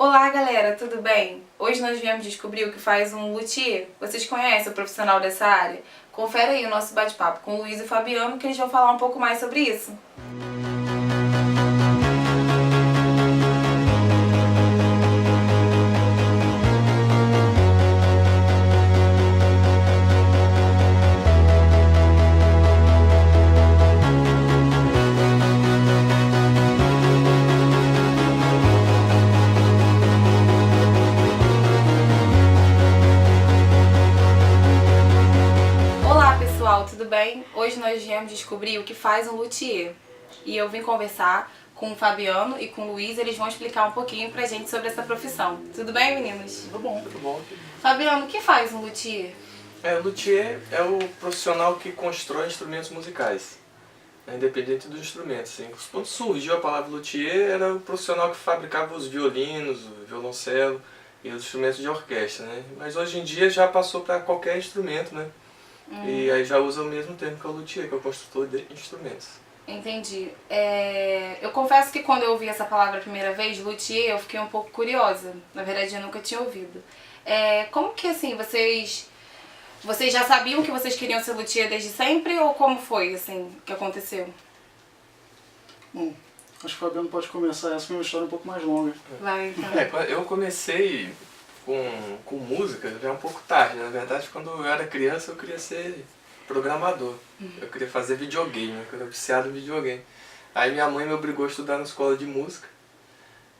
Olá galera, tudo bem? Hoje nós viemos descobrir o que faz um luthier. Vocês conhecem o profissional dessa área? Confere aí o nosso bate-papo com o Luiz e o Fabiano que eles vão falar um pouco mais sobre isso. Olá pessoal, tudo bem? Hoje nós viemos descobrir o que faz um luthier. E eu vim conversar com o Fabiano e com o Luiz, eles vão explicar um pouquinho pra gente sobre essa profissão. Tudo bem, meninos? Tudo bom, tudo bom. Fabiano, o que faz um luthier? O luthier é o profissional que constrói instrumentos musicais, né, independente do instrumento. Assim. Quando surgiu a palavra luthier, era o profissional que fabricava os violinos, o violoncelo e os instrumentos de orquestra. Né? Mas hoje em dia já passou para qualquer instrumento, né? E aí já usa o mesmo termo que é o luthier, que é o construtor de instrumentos. Entendi. Eu confesso que quando eu ouvi essa palavra a primeira vez, luthier, eu fiquei um pouco curiosa. Na verdade, eu nunca tinha ouvido. Como que, assim, vocês já sabiam que vocês queriam ser luthier desde sempre? Ou como foi, assim, que aconteceu? Bom, acho que o Fabiano pode começar, essa foi uma história um pouco mais longa. Vai, então. Eu comecei com música já um pouco tarde. Na verdade, quando eu era criança, eu queria ser programador. Eu queria fazer videogame, eu era viciado em videogame. Aí minha mãe me obrigou a estudar na escola de música.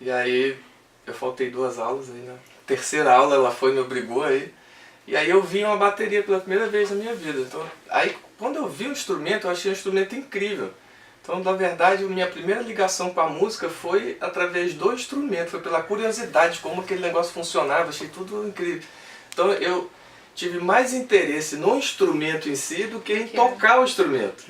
E aí eu faltei 2 aulas, aí na terceira aula ela foi e me obrigou aí. E aí eu vi uma bateria pela primeira vez na minha vida. Então, aí quando eu vi o instrumento, eu achei um instrumento incrível. Então, na verdade, minha primeira ligação com a música foi através do instrumento, foi pela curiosidade de como aquele negócio funcionava, achei tudo incrível. Então eu tive mais interesse no instrumento em si do que em tocar o instrumento.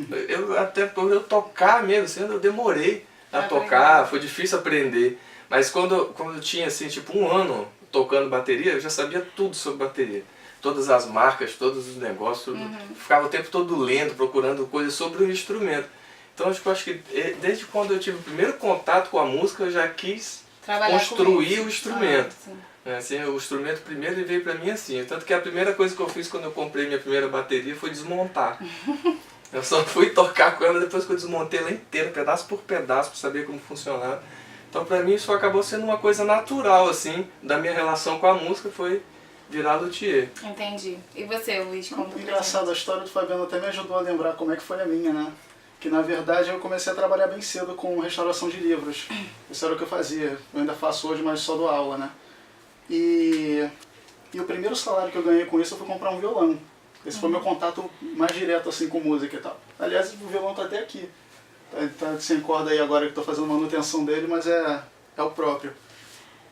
Até por eu tocar mesmo, assim, eu demorei a tocar, foi difícil aprender. Mas quando eu tinha assim, tipo 1 ano tocando bateria, eu já sabia tudo sobre bateria. Todas as marcas, todos os negócios, ficava o tempo todo lendo, procurando coisas sobre o instrumento. Então eu acho que desde quando eu tive o primeiro contato com a música, eu já quis construir o instrumento. Assim, o instrumento primeiro ele veio pra mim assim. Tanto que a primeira coisa que eu fiz quando eu comprei minha primeira bateria foi desmontar. Eu só fui tocar com ela depois que eu desmontei ela inteira, pedaço por pedaço, pra saber como funcionava. Então pra mim isso acabou sendo uma coisa natural, assim, da minha relação com a música, foi virar luthier. Entendi. E você, Luiz? Engraçado, a história do Fabiano até me ajudou a lembrar como é que foi a minha, né? Que na verdade eu comecei a trabalhar bem cedo com restauração de livros. Isso era o que eu fazia. Eu ainda faço hoje, mas só dou aula, né? E o primeiro salário que eu ganhei com isso foi comprar um violão. Esse foi meu contato mais direto assim com música e tal. Aliás, o violão tá até aqui. Tá sem corda aí agora que estou fazendo manutenção dele, mas é o próprio.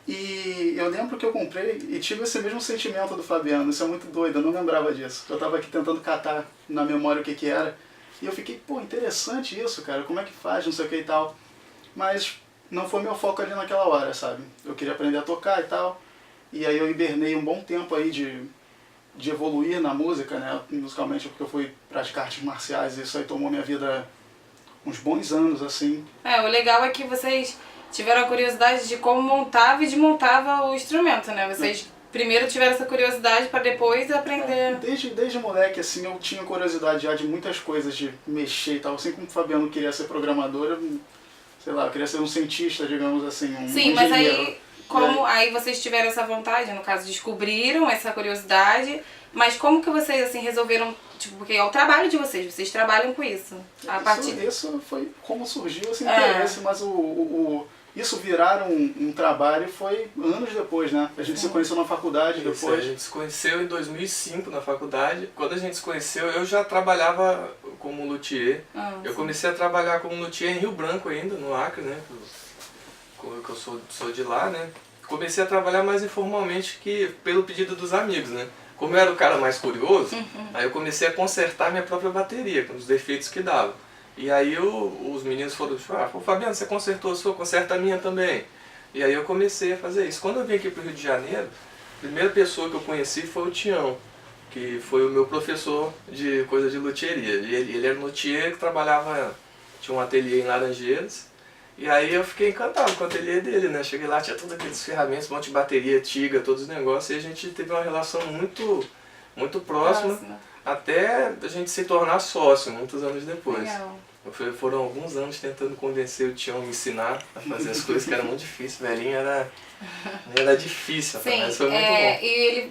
E eu lembro que eu comprei e tive esse mesmo sentimento do Fabiano. Isso é muito doido, eu não lembrava disso. Eu estava aqui tentando catar na memória o que era. E eu fiquei, pô, interessante isso, cara, como é que faz, não sei o que e tal. Mas não foi meu foco ali naquela hora, sabe? Eu queria aprender a tocar e tal. E aí eu hibernei um bom tempo aí de evoluir na música, né? Musicalmente, porque eu fui praticar artes marciais e isso aí tomou minha vida uns bons anos, assim. O legal é que vocês tiveram a curiosidade de como montava e desmontava o instrumento, né? Vocês primeiro tiveram essa curiosidade para depois aprender. Desde moleque, assim, eu tinha curiosidade já de muitas coisas, de mexer e tal. Assim como o Fabiano queria ser programador, eu, sei lá, eu queria ser um cientista, digamos assim, um Sim, engenheiro. Mas aí vocês tiveram essa vontade, no caso, descobriram essa curiosidade, mas como que vocês, assim, resolveram, tipo, porque é o trabalho de vocês trabalham com isso. Isso foi como surgiu esse interesse, mas isso virar um trabalho foi anos depois, né? A gente se conheceu na faculdade depois. A gente se conheceu em 2005 na faculdade. Quando a gente se conheceu, eu já trabalhava como luthier. Eu comecei a trabalhar como luthier em Rio Branco ainda, no Acre, né? Que eu sou de lá, né? Comecei a trabalhar mais informalmente que pelo pedido dos amigos, né? Como eu era o cara mais curioso, aí eu comecei a consertar minha própria bateria, com os defeitos que dava. E aí os meninos foram tipo, Fabiano, você consertou a sua, conserta a minha também. E aí eu comecei a fazer isso. Quando eu vim aqui para o Rio de Janeiro, a primeira pessoa que eu conheci foi o Tião, que foi o meu professor de coisa de luthieria. Ele era um luthier que trabalhava, tinha um ateliê em Laranjeiras, E aí eu fiquei encantado com o ateliê dele, né? Cheguei lá, tinha todas aquelas ferramentas, um monte de bateria, tiga, todos os negócios, e a gente teve uma relação muito próxima, até a gente se tornar sócio, muitos anos depois. Legal. Foram alguns anos tentando convencer o Tião a me ensinar a fazer as coisas, que era muito difícil, velhinho era difícil, Sim, mas foi muito bom. E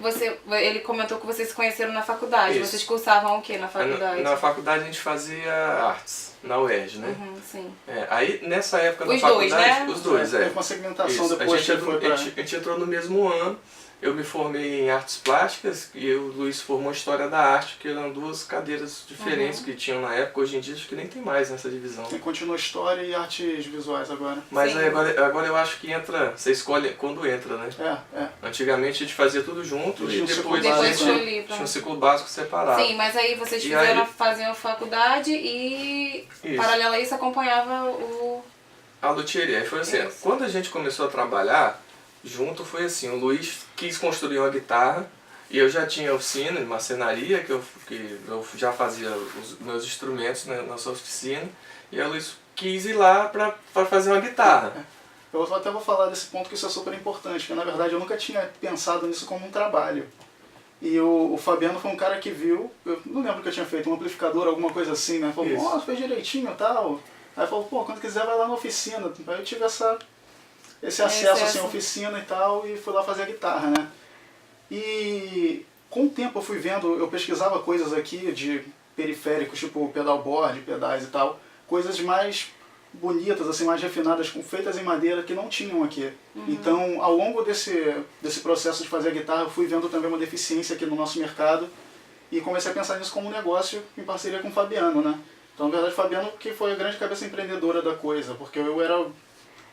ele comentou que vocês se conheceram na faculdade. Isso. Vocês cursavam o que na faculdade? Na faculdade a gente fazia artes, na UERJ, né? Sim. Aí nessa época na Os dois, faculdade, né? os dois, Teve uma segmentação Isso. depois que A gente entrou no mesmo ano. Eu me formei em artes plásticas e o Luiz formou história da arte, que eram duas cadeiras diferentes que tinham na época. Hoje em dia acho que nem tem mais nessa divisão. Continua história e artes visuais agora. Mas Sim. aí agora eu acho que entra, você escolhe quando entra, né? Antigamente a gente fazia tudo junto e depois a gente tinha um ciclo básico separado. Sim, mas aí vocês faziam faculdade e paralelo a isso acompanhava a luthieria. Aí foi assim, quando a gente começou a trabalhar junto, foi assim, o Luiz quis construir uma guitarra e eu já tinha oficina de marcenaria, que eu já fazia os meus instrumentos nessa oficina, e o Luiz quis ir lá para fazer uma guitarra. Eu até vou falar desse ponto, que isso é super importante, porque na verdade eu nunca tinha pensado nisso como um trabalho. E o Fabiano foi um cara que viu, eu não lembro que eu tinha feito, um amplificador, alguma coisa assim, né? Falou, nossa, fez direitinho e tal. Aí falou, pô, quando quiser vai lá na oficina. Aí eu tive esse acesso assim, à oficina e tal, e fui lá fazer a guitarra, né? E com o tempo eu fui vendo, eu pesquisava coisas aqui de periféricos, tipo pedalboard, pedais e tal, coisas mais bonitas, assim, mais refinadas, feitas em madeira, que não tinham aqui. Então, ao longo desse processo de fazer a guitarra, eu fui vendo também uma deficiência aqui no nosso mercado e comecei a pensar nisso como um negócio em parceria com o Fabiano, né? Então, na verdade, o Fabiano que foi a grande cabeça empreendedora da coisa, porque eu era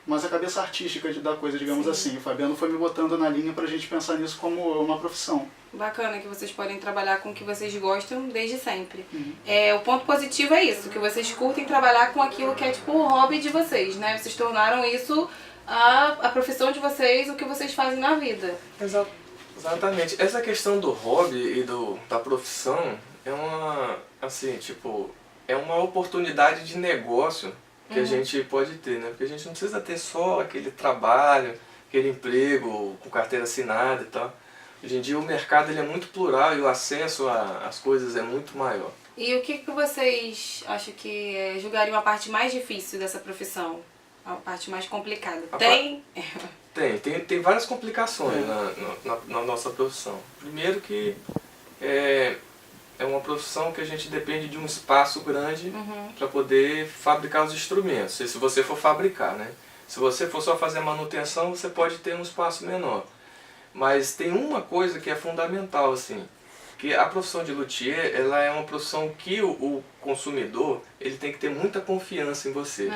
mais a cabeça artística da coisa, digamos assim. O Fabiano foi me botando na linha pra gente pensar nisso como uma profissão. Bacana que vocês podem trabalhar com o que vocês gostam desde sempre. O ponto positivo é isso, que vocês curtem trabalhar com aquilo que é tipo o hobby de vocês, né? Vocês tornaram isso a profissão de vocês, o que vocês fazem na vida. Exatamente. Essa questão do hobby e da profissão é uma oportunidade de negócio que a gente pode ter, né? Porque a gente não precisa ter só aquele trabalho, aquele emprego com carteira assinada e tal. Hoje em dia o mercado ele é muito plural e o acesso às coisas é muito maior. E o que vocês acham que julgariam a parte mais difícil dessa profissão? A parte mais complicada? Tem várias complicações na nossa profissão. Primeiro que é uma profissão que a gente depende de um espaço grande para poder fabricar os instrumentos, se você for fabricar, né? Se você for só fazer a manutenção, você pode ter um espaço menor. Mas tem uma coisa que é fundamental, assim, que a profissão de luthier, ela é uma profissão que o consumidor, ele tem que ter muita confiança em você.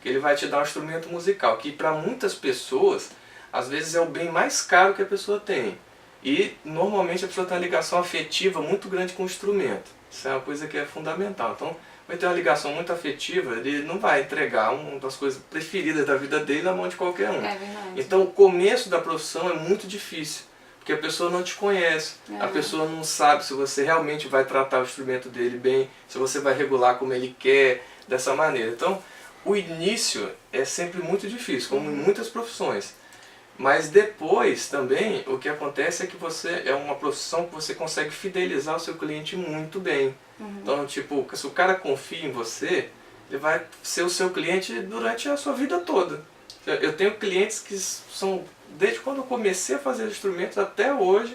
Que ele vai te dar um instrumento musical, que para muitas pessoas, às vezes é o bem mais caro que a pessoa tem. E normalmente a pessoa tem uma ligação afetiva muito grande com o instrumento. Isso é uma coisa que é fundamental. Então, vai ter uma ligação muito afetiva, ele não vai entregar uma das coisas preferidas da vida dele na mão de qualquer um. É verdade. Então, o começo da profissão é muito difícil, porque a pessoa não te conhece, a pessoa não sabe se você realmente vai tratar o instrumento dele bem, se você vai regular como ele quer, dessa maneira. Então, o início é sempre muito difícil, como em muitas profissões. Mas depois também o que acontece é que você é uma profissão que você consegue fidelizar o seu cliente muito bem. Então, tipo, se o cara confia em você, ele vai ser o seu cliente durante a sua vida toda. Eu tenho clientes que são, desde quando eu comecei a fazer instrumentos até hoje,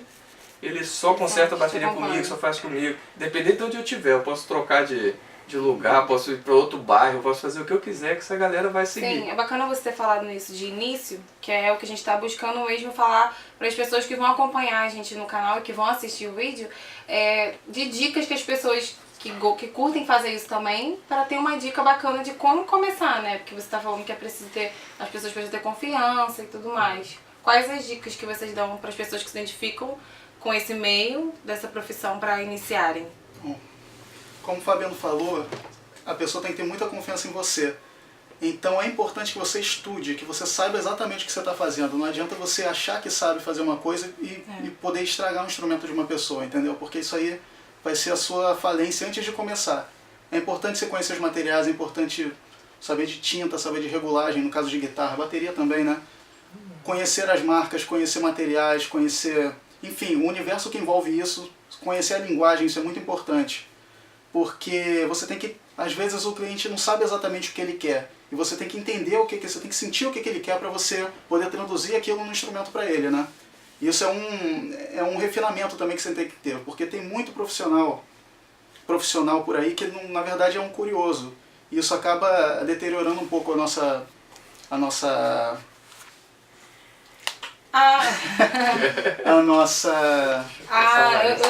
ele só conserta a bateria comigo, só faz comigo. Dependendo de onde eu estiver, eu posso trocar de lugar, posso ir para outro bairro, posso fazer o que eu quiser, que essa galera vai seguir. Sim, é bacana você ter falado nisso de início, que é o que a gente está buscando mesmo falar para as pessoas que vão acompanhar a gente no canal e que vão assistir o vídeo, de dicas que as pessoas que curtem fazer isso também, para ter uma dica bacana de como começar, né? Porque você está falando que é preciso as pessoas precisam ter confiança e tudo mais. Quais as dicas que vocês dão para as pessoas que se identificam com esse meio dessa profissão para iniciarem? Como o Fabiano falou, a pessoa tem que ter muita confiança em você. Então é importante que você estude, que você saiba exatamente o que você está fazendo. Não adianta você achar que sabe fazer uma coisa e poder estragar um instrumento de uma pessoa, entendeu? Porque isso aí vai ser a sua falência antes de começar. É importante você conhecer os materiais, é importante saber de tinta, saber de regulagem, no caso de guitarra, bateria também, né? Conhecer as marcas, conhecer materiais, conhecer, enfim, o universo que envolve isso, conhecer a linguagem, isso é muito importante. Porque você tem que, às vezes o cliente não sabe exatamente o que ele quer, e você tem que entender o que você tem que sentir o que ele quer para você poder traduzir aquilo no instrumento para ele, né? Isso é um refinamento também que você tem que ter, porque tem muito profissional por aí que na verdade é um curioso. E isso acaba deteriorando um pouco a nossa a nossa...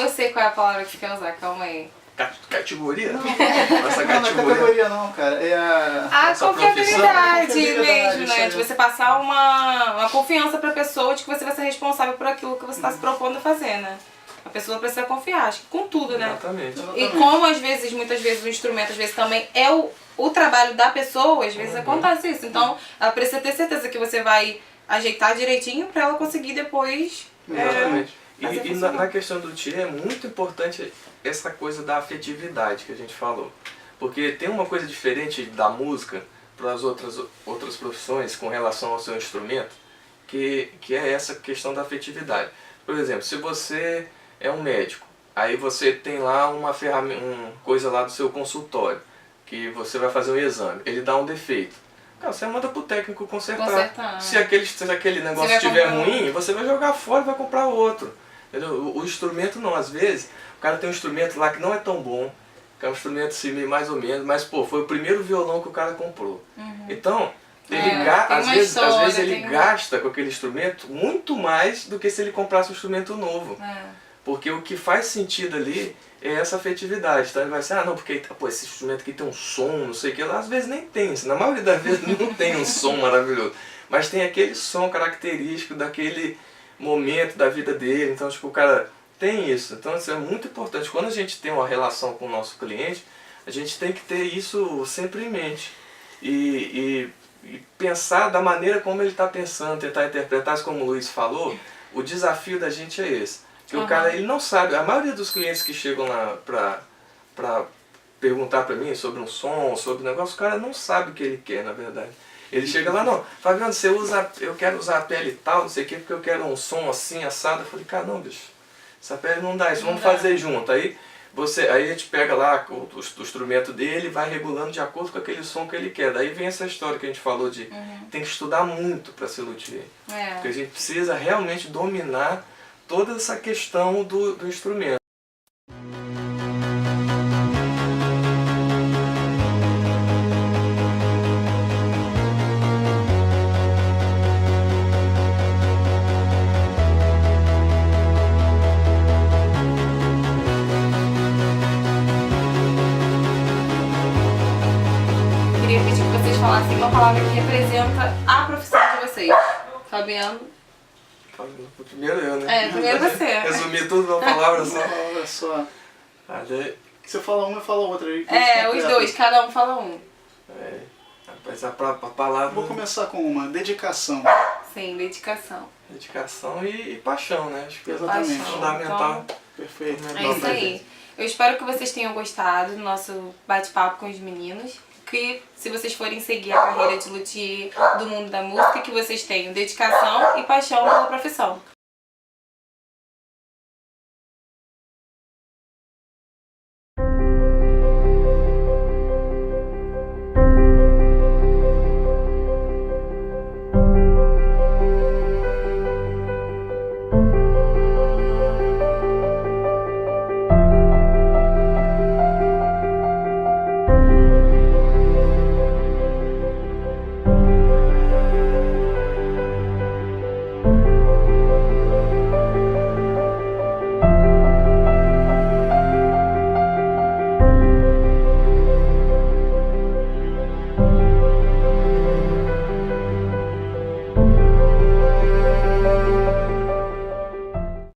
eu sei qual é a palavra que você quer usar, calma aí. Categoria? Não, Nossa não é categoria não, cara. É A Nossa confiabilidade profissão. mesmo, né? Isso De aí. você passar uma confiança pra pessoa de que você vai ser responsável por aquilo que você está se propondo a fazer, né? A pessoa precisa confiar, acho que com tudo, né? Exatamente. E como às vezes, muitas vezes o instrumento às vezes também é o trabalho da pessoa, às vezes acontece isso. Então ela precisa ter certeza que você vai ajeitar direitinho pra ela conseguir depois... Exatamente. fazer E funcionar. na questão do tio é muito importante essa coisa da afetividade que a gente falou. Porque tem uma coisa diferente da música para as outras profissões com relação ao seu instrumento, que é essa questão da afetividade. Por exemplo, se você é um médico, aí você tem lá uma ferramenta, uma coisa lá do seu consultório, que você vai fazer um exame, ele dá um defeito. Cara, você manda pro técnico consertar. Se aquele negócio estiver ruim, você vai jogar fora e vai comprar outro. Entendeu? O instrumento não, às vezes, o cara tem um instrumento lá que não é tão bom, que é um instrumento assim, meio mais ou menos, mas pô, foi o primeiro violão que o cara comprou. Então, às vezes ele gasta com aquele instrumento muito mais do que se ele comprasse um instrumento novo. Porque o que faz sentido ali é essa afetividade. Então ele vai assim, não, porque pô, esse instrumento aqui tem um som, não sei o que lá, às vezes nem tem, na maioria das vezes não tem um som maravilhoso, mas tem aquele som característico daquele momento da vida dele, então tipo, o cara tem isso. Então isso é muito importante. Quando a gente tem uma relação com o nosso cliente, a gente tem que ter isso sempre em mente e pensar da maneira como ele está pensando, tentar interpretar, como o Luiz falou, o desafio da gente é esse. Que o cara ele não sabe, a maioria dos clientes que chegam lá pra perguntar pra mim sobre um som, sobre um negócio, o cara não sabe o que ele quer, na verdade. Ele chega lá, não, Fabiano, eu quero usar a pele tal, não sei o que, porque eu quero um som assim, assado. Eu falei, cara, não, bicho, essa pele não dá, isso vamos fazer junto. Aí a gente pega lá o instrumento dele e vai regulando de acordo com aquele som que ele quer. Daí vem essa história que a gente falou de tem que estudar muito para ser luthier. Porque a gente precisa realmente dominar toda essa questão do instrumento. Queria pedir que vocês falassem uma palavra que representa a profissão de vocês. Fabiano. Primeiro eu, né? Primeiro você. Resumir tudo numa palavra só. Olha só. Você fala uma e fala outra. Aí, Os dois, cada um fala um. Rapaz, a palavra... Vou começar com uma, dedicação. Sim, dedicação. Dedicação e paixão, né? Acho que é Exatamente. fundamental. Então, Perfeito. é isso aí. Eu espero que vocês tenham gostado do nosso bate-papo com os meninos. Que se vocês forem seguir a carreira de luthier do mundo da música, que vocês tenham dedicação e paixão pela profissão.